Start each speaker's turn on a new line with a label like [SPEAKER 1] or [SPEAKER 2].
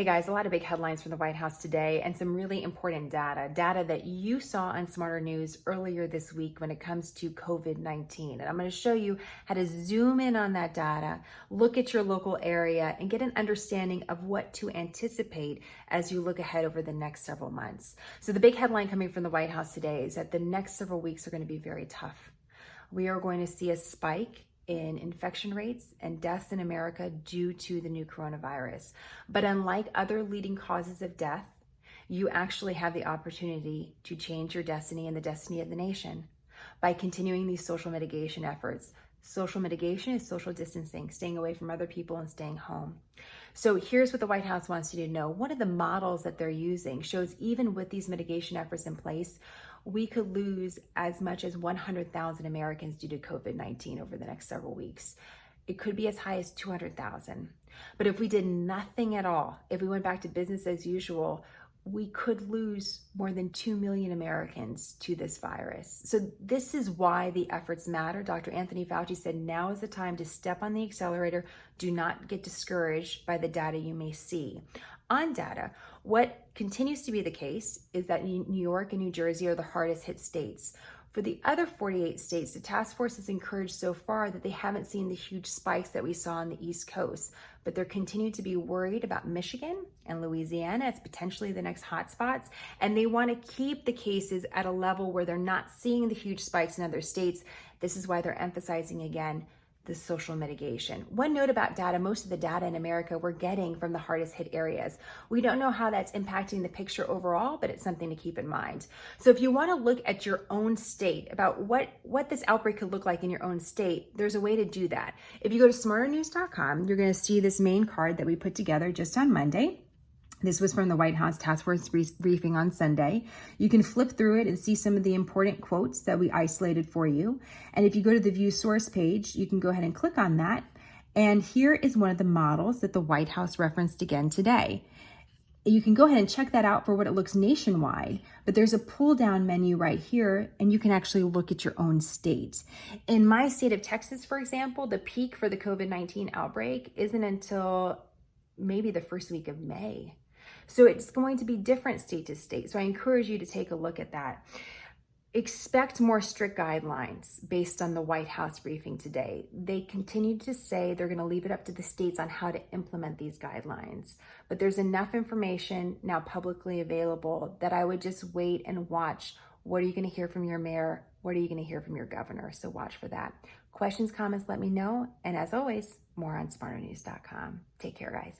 [SPEAKER 1] Hey guys, a lot of big headlines from the White House today and some really important data that you saw on Smarter News earlier this week when it comes to COVID-19. And I'm going to show you how to zoom in on that data, look at your local area, and get an understanding of what to anticipate as you look ahead over the next several months. So the big headline coming from the White House today is that the next several weeks are going to be very tough. We are going to see a spike in infection rates and deaths in America due to the new coronavirus. But unlike other leading causes of death, you actually have the opportunity to change your destiny and the destiny of the nation by continuing these social mitigation efforts. Social mitigation is social distancing, staying away from other people and staying home. So here's what the White House wants you to know. One of the models that they're using shows even with these mitigation efforts in place, we could lose as much as 100,000 Americans due to COVID-19 over the next several weeks. It could be as high as 200,000. But if we did nothing at all, if we went back to business as usual, we could lose more than 2 million Americans to this virus. So this is why the efforts matter. Dr. Anthony Fauci said now is the time to step on the accelerator. Do not get discouraged by the data you may see. On data, what continues to be the case is that New York and New Jersey are the hardest hit states. For the other 48 states, the task force has encouraged so far that they haven't seen the huge spikes that we saw on the East Coast, but they're continuing to be worried about Michigan and Louisiana as potentially the next hotspots, and they want to keep the cases at a level where they're not seeing the huge spikes in other states. This is why they're emphasizing again the social mitigation. One note about data, most of the data in America we're getting from the hardest hit areas. We don't know how that's impacting the picture overall, but it's something to keep in mind. So if you want to look at your own state, about what this outbreak could look like in your own state, there's a way to do that. If you go to smarternews.com, you're going to see this main card that we put together just on Monday. This was from the White House Task Force briefing on Sunday. You can flip through it and see some of the important quotes that we isolated for you. And if you go to the View Source page, you can go ahead and click on that. And here is one of the models that the White House referenced again today. You can go ahead and check that out for what it looks nationwide, but there's a pull down menu right here and you can actually look at your own state. In my state of Texas, for example, the peak for the COVID-19 outbreak isn't until maybe the first week of May. So it's going to be different state to state. So I encourage you to take a look at that. Expect more strict guidelines based on the White House briefing today. They continue to say they're going to leave it up to the states on how to implement these guidelines. But there's enough information now publicly available that I would just wait and watch. What are you going to hear from your mayor? What are you going to hear from your governor? So watch for that. Questions, comments, let me know. And as always, more on smarternews.com. Take care, guys.